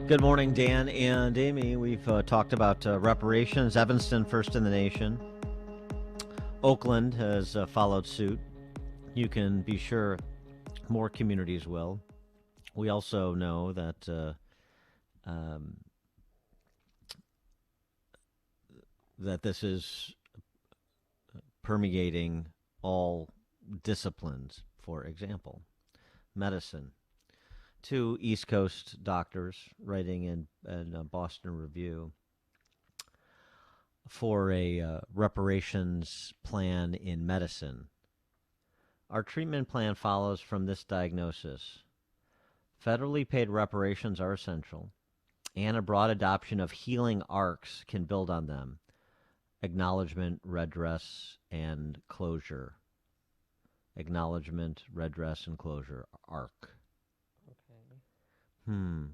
Good morning, Dan and Amy. We've talked about reparations. Evanston, first in the nation. Oakland has followed suit. You can be sure more communities will. We also know that um, this is permeating all disciplines. For example, medicine. Two East Coast doctors writing in a Boston Review for a reparations plan in medicine. Our treatment plan follows from this diagnosis. Federally paid reparations are essential, and a broad adoption of healing arcs can build on them. Acknowledgement, redress, and closure. Acknowledgement, redress, and closure. ARC.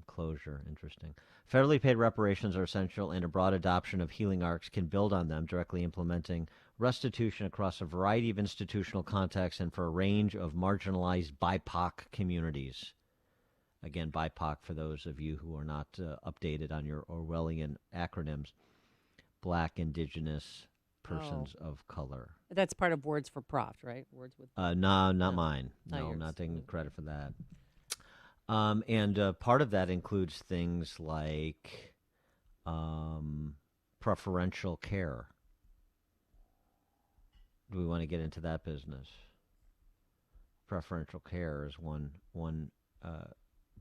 Closure. Interesting. Federally paid reparations are essential, and a broad adoption of healing arcs can build on them, directly implementing restitution across a variety of institutional contexts and for a range of marginalized BIPOC communities. Again, BIPOC, for those of you who are not updated on your Orwellian acronyms, Black, Indigenous, Persons of Color. That's part of Words for Profit, right? Words with. No, not mine. Not No, yours. not taking credit for that. And part of that includes things like preferential care. Do we want to get into that business? Preferential care is one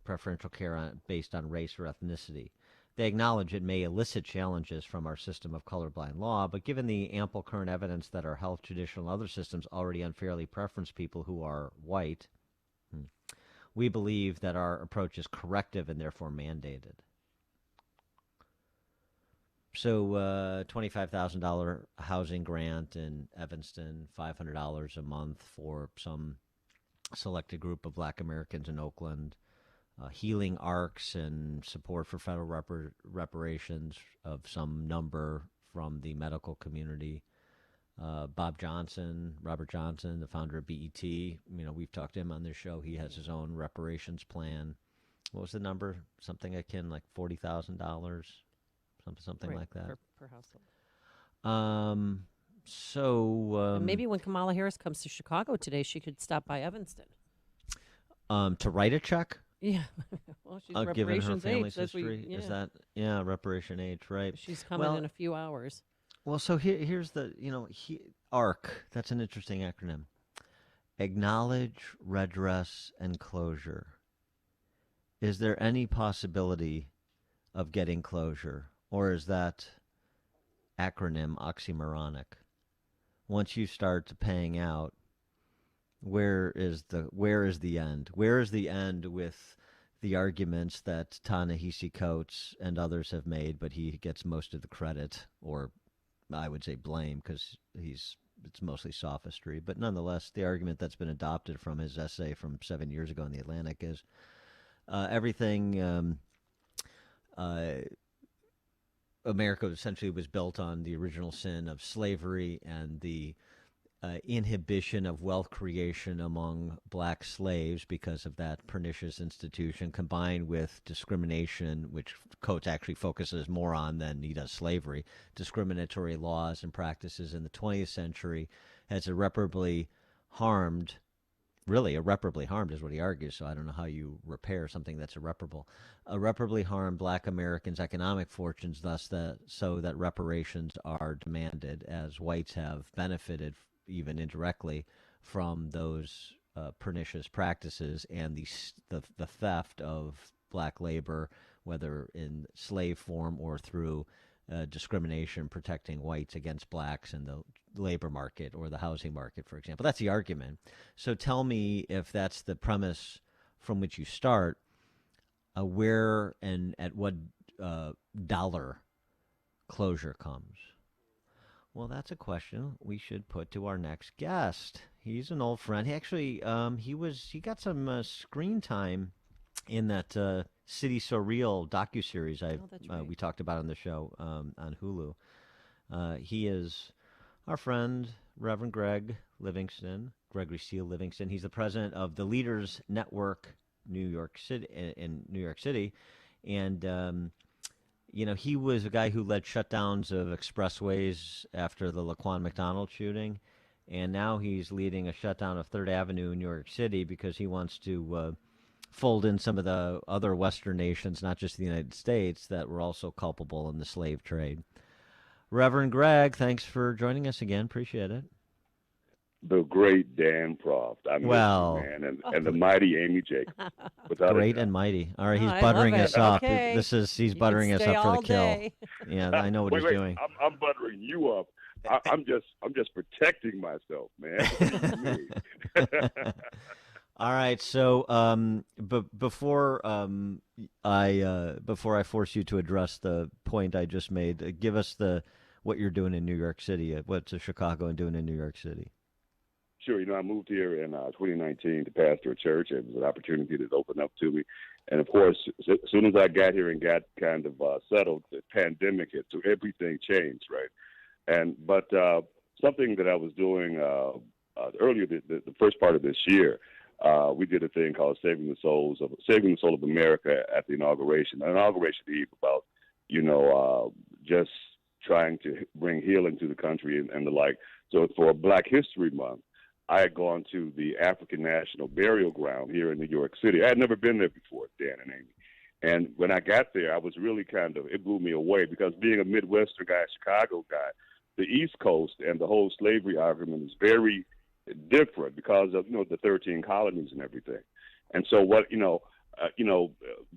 preferential care based on race or ethnicity. They acknowledge it may elicit challenges from our system of colorblind law, but given the ample current evidence that our health, judicial, and other systems already unfairly preference people who are white, we believe that our approach is corrective and therefore mandated. So $25,000 housing grant in Evanston, $500 a month for some selected group of Black Americans in Oakland, healing arcs and support for federal reparations of some number from the medical community. Robert Johnson, the founder of BET, we've talked to him on this show. He has his own reparations plan. What was the number? Something akin like $40,000, something like that Per household. And maybe when Kamala Harris comes to Chicago today, she could stop by Evanston. To write a check. Yeah, well, she's given her reparations family's age. history. Is that reparation age, right? She's coming in a few hours. Well, so here's the ARC. That's an interesting acronym. Acknowledge, redress, and closure. Is there any possibility of getting closure, or is that acronym oxymoronic? Once you start paying out, where is the end? Where is the end with the arguments that Ta-Nehisi Coates and others have made, but he gets most of the credit, or I would say blame, because it's mostly sophistry. But nonetheless, the argument that's been adopted from his essay from 7 years ago in The Atlantic is everything America essentially was built on the original sin of slavery and the inhibition of wealth creation among black slaves because of that pernicious institution, combined with discrimination, which Coates actually focuses more on than he does slavery. Discriminatory laws and practices in the 20th century has irreparably harmed, really irreparably harmed is what he argues, so I don't know how you repair something that's irreparable. Irreparably harmed black Americans' economic fortunes, thus so that reparations are demanded, as whites have benefited even indirectly from those pernicious practices and the theft of black labor, whether in slave form or through discrimination protecting whites against blacks in the labor market or the housing market, for example. That's the argument. So tell me, if that's the premise from which you start, where and at what dollar closure comes. Well, that's a question we should put to our next guest. He's an old friend. He actually he got some screen time in that City So Real docuseries we talked about on the show on Hulu. He is our friend, Reverend Gregory Steele Livingston. He's the president of the Leaders Network, New York City, And he was a guy who led shutdowns of expressways after the Laquan McDonald shooting, and now he's leading a shutdown of Third Avenue in New York City because he wants to fold in some of the other Western nations, not just the United States, that were also culpable in the slave trade. Reverend Greg, thanks for joining us again. Appreciate it. The great Dan Proft. I miss Well, you, man, and the mighty Amy Jacobs. Great and mighty. All right, he's I buttering love us it. up. Okay. He's You buttering can us stay up for the all kill. day. Yeah, I know what wait, he's doing. I'm buttering you up. I'm just protecting myself, man. What do you mean? All right, so before I force you to address the point I just made, give us what you're doing in New York City. What's Chicago and doing in New York City? Sure. I moved here in 2019 to pastor a church. It was an opportunity that opened up to me. And, of course, as soon as I got here and got kind of settled, the pandemic hit, so everything changed, right? But something that I was doing earlier, the first part of this year, we did a thing called Saving the Soul of America at the inauguration eve, about just trying to bring healing to the country and the like. So for Black History Month, I had gone to the African National Burial Ground here in New York City. I had never been there before, Dan and Amy. And when I got there, I was really it blew me away, because being a Midwestern guy, a Chicago guy, the East Coast and the whole slavery argument is very different because of, the 13 colonies and everything. And so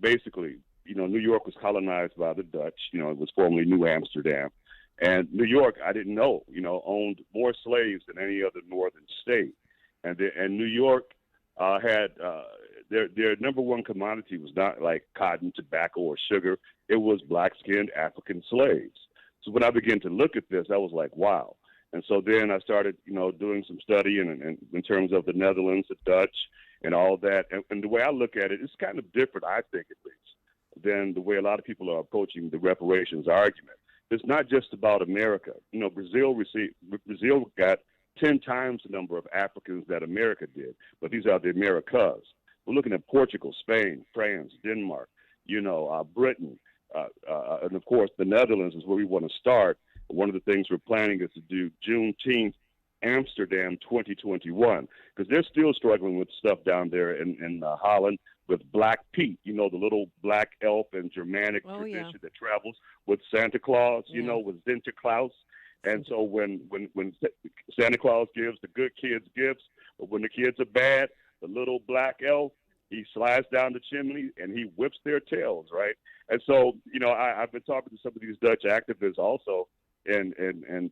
basically, New York was colonized by the Dutch. It was formerly New Amsterdam. And New York, I didn't know, owned more slaves than any other northern state. And New York had their number one commodity was not like cotton, tobacco, or sugar. It was black-skinned African slaves. So when I began to look at this, I was like, wow. And so then I started, doing some studying and in terms of the Netherlands, the Dutch, and all that. And the way I look at it, it's kind of different, I think, at least, than the way a lot of people are approaching the reparations argument. It's not just about America. Brazil got 10 times the number of Africans that America did, but these are the Americas. We're looking at Portugal, Spain, France, Denmark, Britain, and of course the Netherlands is where we want to start. One of the things we're planning is to do Juneteenth Amsterdam 2021, because they're still struggling with stuff down there in Holland with Black Pete, the little black elf and Germanic tradition that travels with Santa Claus, with Sinterklaas. And so when Santa Claus gives the good kids gifts, but when the kids are bad, the little black elf, he slides down the chimney and he whips their tails, right? And so, I've been talking to some of these Dutch activists also, and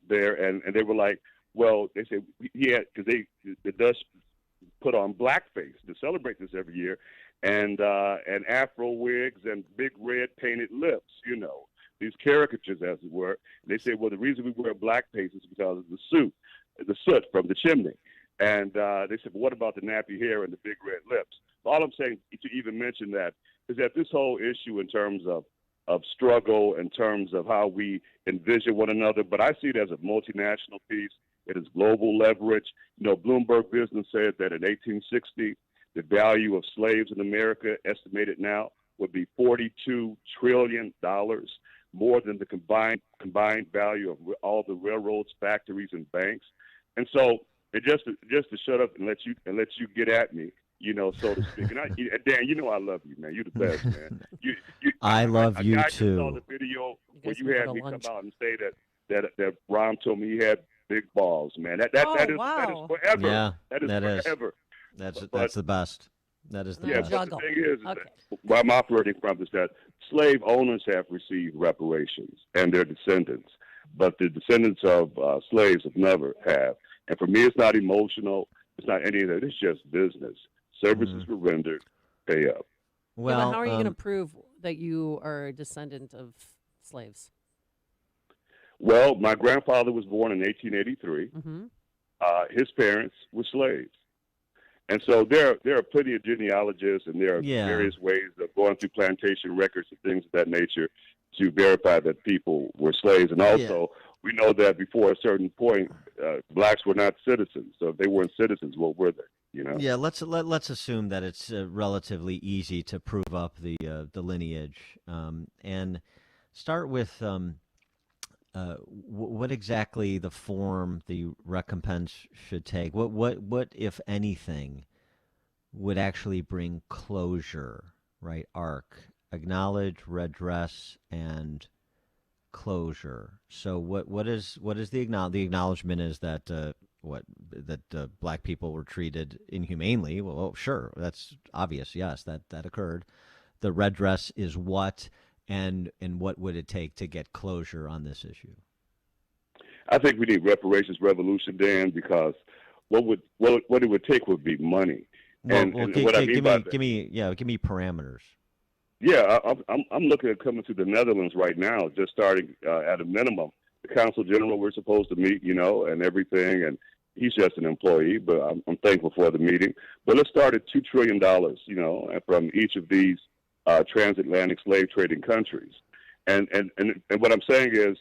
they were like, well, they said because the Dutch put on blackface to celebrate this every year, and Afro wigs and big red painted lips, these caricatures, as it were. And they say, well, the reason we wear blackface is because of the soot from the chimney. And they said, well, what about the nappy hair and the big red lips? All I'm saying to even mention that is that this whole issue in terms of struggle, in terms of how we envision one another, but I see it as a multinational piece. It is global leverage. Bloomberg Business said that in 1860, the value of slaves in America, estimated now, would be $42 trillion, more than the combined value of all the railroads, factories, and banks. And so, just to shut up and let you get at me, so to speak. And Dan, I love you, man. You're the best, man. I love you too. I just saw the video where you had me come out and say that Ron told me he had big balls, man. That is forever. Yeah, that is forever. That's the best. That is the best. But the thing is that where I'm operating from is that slave owners have received reparations and their descendants, but the descendants of slaves have never have. And for me, it's not emotional. It's not any of that. It's just business. Services were rendered. Pay up. Well, but how are you going to prove that you are a descendant of slaves? Well, my grandfather was born in 1883. Mm-hmm. His parents were slaves. And so there are plenty of genealogists, and there are various ways of going through plantation records and things of that nature to verify that people were slaves. And also, we know that before a certain point, blacks were not citizens. So if they weren't citizens, what were they? You know? Yeah, let's assume that it's relatively easy to prove up the lineage, and start with what exactly the form the recompense should take. What if anything would actually bring closure, right? Arc, acknowledge, redress, and closure. So what is the acknowledgement is that black people were treated inhumanely. Well, oh, sure, that's obvious. Yes, that occurred. The redress is what, and what would it take to get closure on this issue? I think we need reparations revolution, Dan, because what it would take would be money. And what I mean by that, give me parameters. yeah, I'm looking at coming to the Netherlands right now, just starting at a minimum. The consul general we're supposed to meet, you know, and everything, and he's just an employee, but I'm thankful for the meeting. But let's start at $2 trillion, you know, from each of these transatlantic slave trading countries. And what I'm saying is,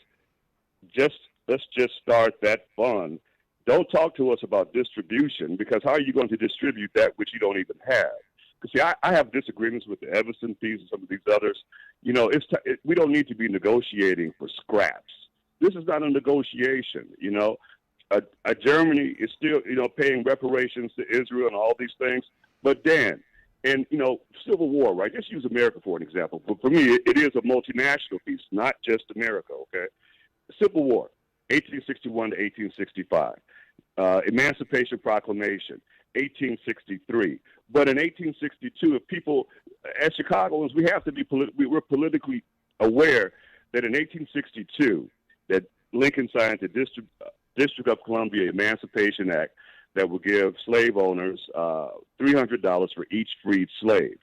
let's just start that fund. Don't talk to us about distribution, because how are you going to distribute that which you don't even have? Because, see, I have disagreements with the Everson piece and some of these others. You know, we don't need to be negotiating for scraps. This is not a negotiation, you know. Germany is still, you know, paying reparations to Israel and all these things. But, Dan, and, you know, Civil War, right? Just use America for an example. But for me, it is a multinational piece, not just America, okay? Civil War, 1861 to 1865. Emancipation Proclamation, 1863. But in 1862, if people, as Chicagoans, we have to be we're politically aware that in 1862, that Lincoln signed the District of Columbia Emancipation Act that would give slave owners $300 for each freed slave.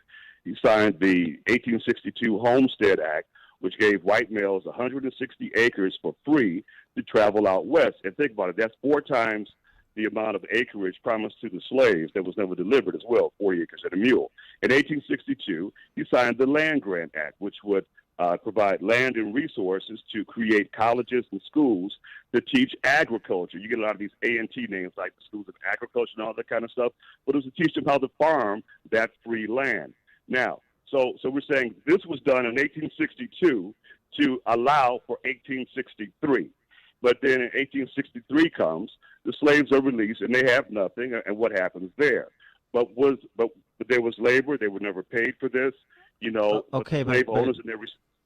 He signed the 1862 Homestead Act, which gave white males 160 acres for free to travel out west. And think about it, that's 4 times the amount of acreage promised to the slaves that was never delivered as well, 40 acres and a mule. In 1862, he signed the Land Grant Act, which would provide land and resources to create colleges and schools to teach agriculture. You get a lot of these A&T names like the schools of agriculture and all that kind of stuff, but it was to teach them how to farm that free land. Now, so we're saying this was done in 1862 to allow for 1863. But then in 1863 comes, the slaves are released and they have nothing, and what happens there? But there was labor; they were never paid for this, you know. Okay, slave owners and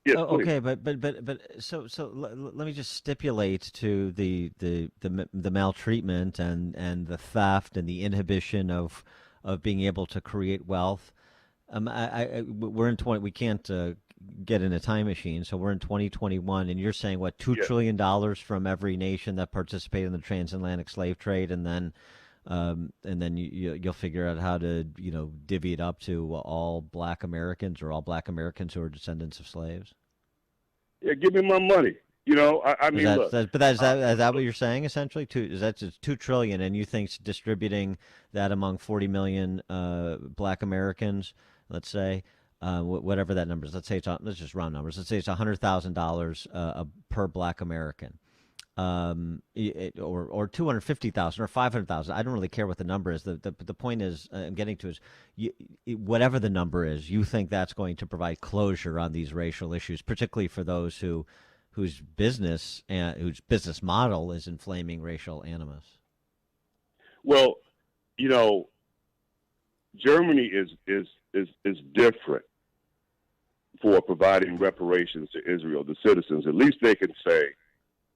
yes, okay, but so let me just stipulate to the maltreatment and the theft and the inhibition of being able to create wealth. We're in 20. We can't get in a time machine, so we're in 2021, and you're saying what $2 trillion from every nation that participated in the transatlantic slave trade, and then you'll figure out how to divvy it up to all Black Americans or all Black Americans who are descendants of slaves. Yeah, give me my money. You know, I mean, look. Is that what you're saying essentially? Is that just $2 trillion, and you think distributing that among 40 million Black Americans, let's say, whatever that number is. Let's just round numbers. Let's say it's $100,000 per Black American, or 250,000 or 500,000. I don't really care what the number is. The point is I'm getting to is whatever the number is, you think that's going to provide closure on these racial issues, particularly for those whose business model is inflaming racial animus. Well, you know, Germany is different for providing reparations to Israel, the citizens. At least they can say,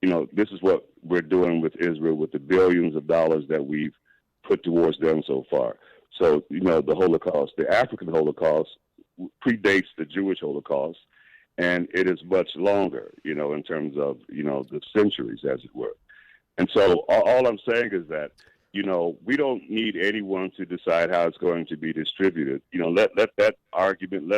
you know, this is what we're doing with Israel with the billions of dollars that we've put towards them so far. So, you know, the Holocaust, the African Holocaust predates the Jewish Holocaust, and it is much longer, you know, in terms of, you know, the centuries, as it were. And so all I'm saying is that, you know, we don't need anyone to decide how it's going to be distributed. You know, let that argument,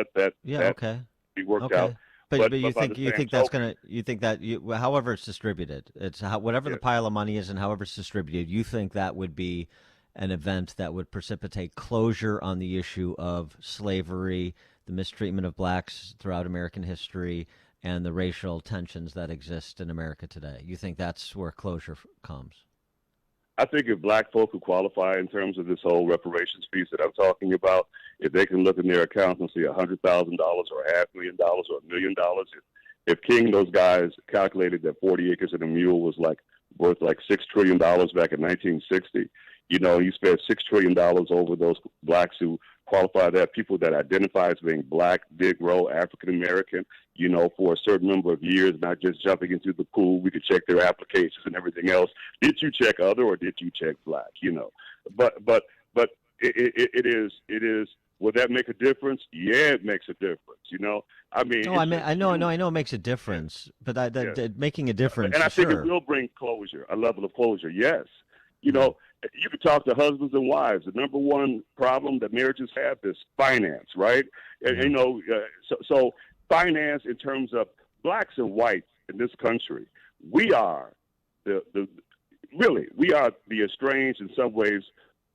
be worked out. But you think that however it's distributed, it's whatever the pile of money is and however it's distributed, you think that would be an event that would precipitate closure on the issue of slavery, the mistreatment of blacks throughout American history, and the racial tensions that exist in America today? You think that's where closure comes? I think if black folk who qualify in terms of this whole reparations piece that I'm talking about, if they can look in their accounts and see $100,000 or $500,000 or $1,000,000, if King, those guys calculated that 40 acres and a mule was like worth like $6 trillion back in 1960, you know, he spent $6 trillion over those blacks who qualify that, people that identify as being black, Negro, African American, you know, for a certain number of years, not just jumping into the pool. We could check their applications and everything else. Did you check other or did you check black? You know, but it is. Will that make a difference? Yeah, it makes a difference. You know, I mean, No, I know it makes a difference, but making a difference, and I think sure. it will bring closure, a level of closure. Yes, you know, you can talk to husbands and wives. The number one problem that marriages have is finance, right? And you know, so finance in terms of blacks and whites in this country, we are we are the estranged in some ways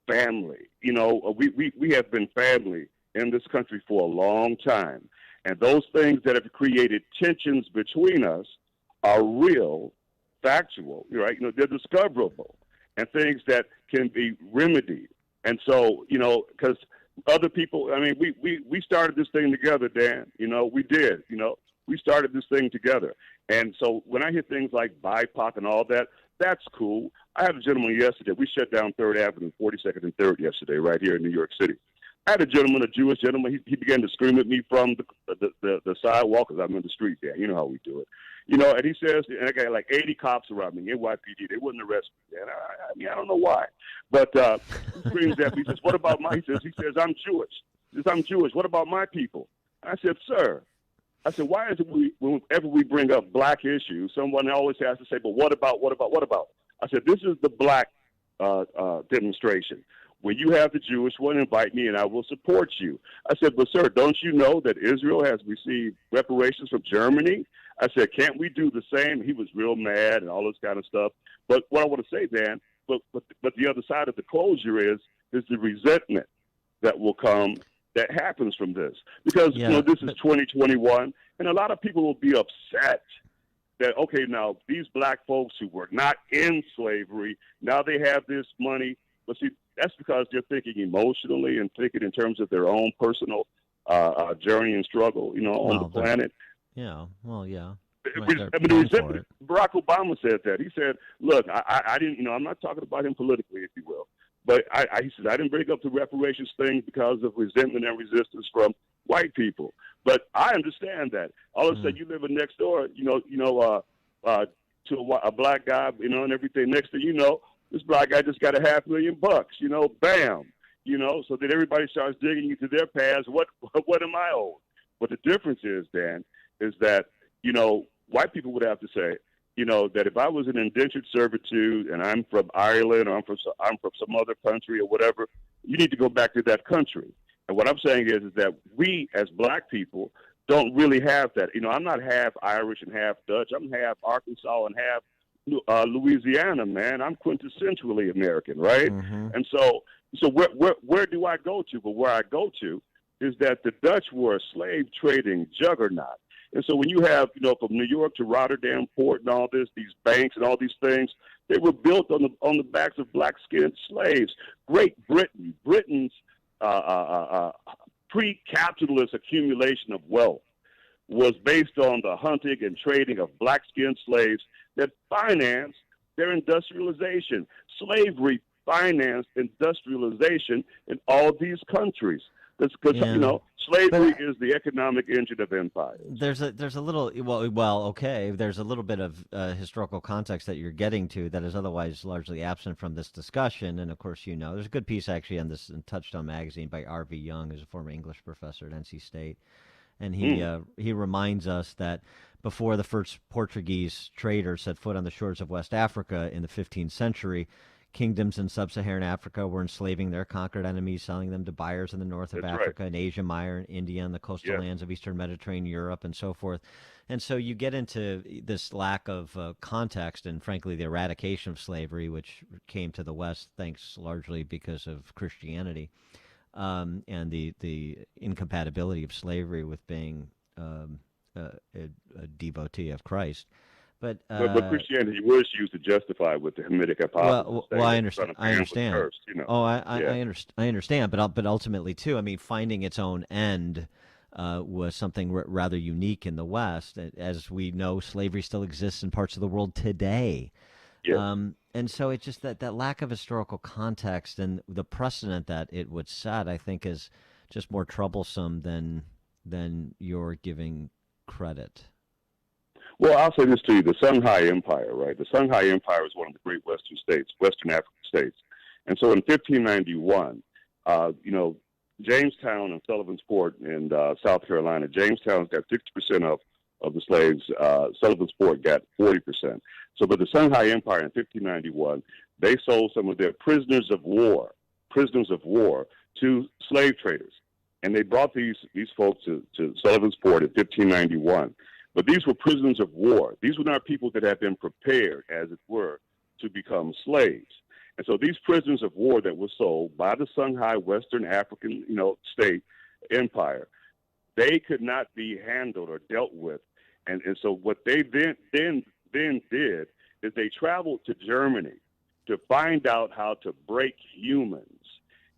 family. You know, we have been family in this country for a long time. And those things that have created tensions between us are real, factual, right? You know, they're discoverable and things that can be remedied. And so, you know, because other people, I mean, we started this thing together, Dan. You know, we did. You know, we started this thing together. And so when I hear things like BIPOC and all that, that's cool. I had a gentleman yesterday. We shut down 3rd Avenue, 42nd and 3rd yesterday, right here in New York City. I had a gentleman, a Jewish gentleman. He began to scream at me from the sidewalk because I'm in the street there. You know how we do it. You know, and he says, and I got like 80 cops around me, NYPD. They wouldn't arrest me. And I mean, I don't know why. But he screams at me. He says, what about my, he says, I'm Jewish. He says, I'm Jewish. What about my people? And I said, sir, I said, why is it whenever we bring up black issues, someone always has to say, but what about? I said, this is the black demonstration. When you have the Jewish one, invite me and I will support you. I said, but sir, don't you know that Israel has received reparations from Germany? I said, can't we do the same? He was real mad and all this kind of stuff. But what I want to say, Dan, but the other side of the closure is the resentment that will come that happens from this. Because, you know, this is 2021, and a lot of people will be upset that, okay, now these black folks who were not in slavery, now they have this money. But see, that's because they're thinking emotionally and thinking in terms of their own personal journey and struggle, you know, on the planet. Yeah, well, yeah. I mean, the resentment, Barack Obama said that. He said, look, I didn't, you know, I'm not talking about him politically, if you will. But he said, I didn't bring up the reparations thing because of resentment and resistance from white people. But I understand that. All of a sudden, you live next door, to a black guy, you know, and everything. Next thing you know, this black guy just got $500,000, you know, bam, you know. So then everybody starts digging into their past. What am I owed? But the difference is, Dan, is that, you know, white people would have to say, you know, that if I was in indentured servitude and I'm from Ireland or I'm from some other country or whatever, you need to go back to that country. And what I'm saying is that we as black people don't really have that. You know, I'm not half Irish and half Dutch. I'm half Arkansas and half Louisiana, man. I'm quintessentially American, right? Mm-hmm. And so where do I go to? But where I go to is that the Dutch were a slave trading juggernaut. And so when you have, you know, from New York to Rotterdam Port and all this, these banks and all these things, they were built on the backs of black-skinned slaves. Great Britain's pre-capitalist accumulation of wealth was based on the hunting and trading of black-skinned slaves that financed their industrialization. Slavery financed industrialization in all these countries. Because you know, slavery is the economic engine of empire. There's a little okay. There's a little bit of historical context that you're getting to that is otherwise largely absent from this discussion. And of course, you know, there's a good piece actually on this in Touchstone magazine by R.V. Young, who's a former English professor at NC State, and he reminds us that before the first Portuguese traders set foot on the shores of West Africa in the 15th century, kingdoms in sub-Saharan Africa were enslaving their conquered enemies, selling them to buyers in the north of Africa and Asia Minor and India and the coastal lands of Eastern Mediterranean Europe and so forth. And so you get into this lack of context and, frankly, the eradication of slavery, which came to the West thanks largely because of Christianity, and the incompatibility of slavery with being devotee of Christ. But Christianity was used to justify with the Hamitic hypothesis. Well, I that the understand. Son of I Man was understand. cursed, I understand. But ultimately, too, I mean, finding its own end was something rather unique in the West. As we know, slavery still exists in parts of the world today. Yes. And so it's just that lack of historical context and the precedent that it would set, I think, is just more troublesome than you're giving credit. Well, I'll say this to you: the Shanghai Empire, right? The Shanghai Empire is one of the great Western states, Western African states, and so in 1591, Jamestown and Sullivan's Port in South Carolina. Jamestown's got 60% of the slaves. Sullivan's Port got 40%. So, but the Shanghai Empire in 1591, they sold some of their prisoners of war to slave traders, and they brought these folks to Sullivan's Port in 1591. But these were prisoners of war. These were not people that had been prepared, as it were, to become slaves. And so these prisoners of war that were sold by the Shanghai Western African, state empire, they could not be handled or dealt with. And so what they then did is they traveled to Germany to find out how to break humans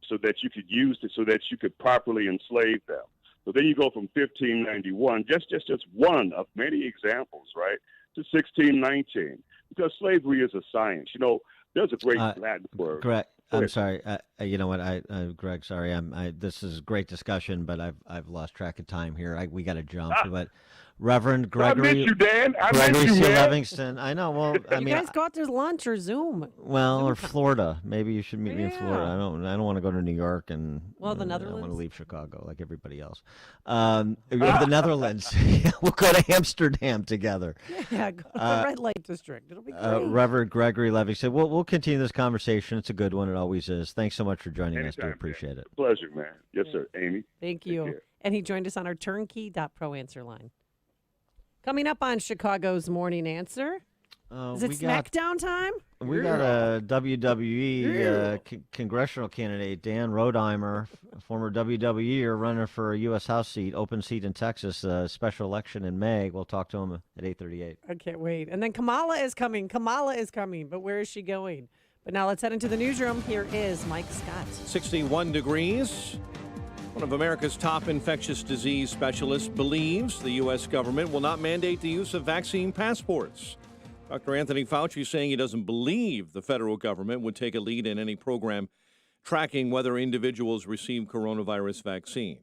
so that you could so that you could properly enslave them. So then you go from 1591, just one of many examples, right, to 1619, because slavery is a science. There's a great Latin word. Greg, I'm sorry. You know what, Greg? Sorry, this is a great discussion, but I've lost track of time here. We got to jump. But Reverend Gregory, I miss you, Dan. Gregory miss you, C. man. Livingston. I know. Well, I you mean, guys go out to lunch or Zoom. Well, or Florida. Maybe you should meet me in Florida. Yeah. I don't want to go to New York and the I want Netherlands. to leave Chicago like everybody else. The Netherlands. We'll go to Amsterdam together. Yeah, go to the red light district. It'll be great. Reverend Gregory Livingston. We'll continue this conversation. It's a good one. It always is. Thanks so much for joining us. Anytime, We appreciate it. Pleasure, man. Yes, sir. Amy. Thank Take you. care. And he joined us on our turnkey.pro answer line. Coming up on Chicago's Morning Answer. Is it Smackdown time? We got a WWE congressional candidate, Dan Rodheimer, former WWEer, running for a U.S. House seat, open seat in Texas, special election in May. We'll talk to him at 8:38. I can't wait. And then Kamala is coming. But where is she going? But now let's head into the newsroom. Here is Mike Scott. 61 degrees. One of America's top infectious disease specialists believes the U.S. government will not mandate the use of vaccine passports. Dr. Anthony Fauci saying he doesn't believe the federal government would take a lead in any program tracking whether individuals receive coronavirus vaccine.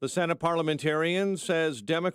The Senate parliamentarian says Democrats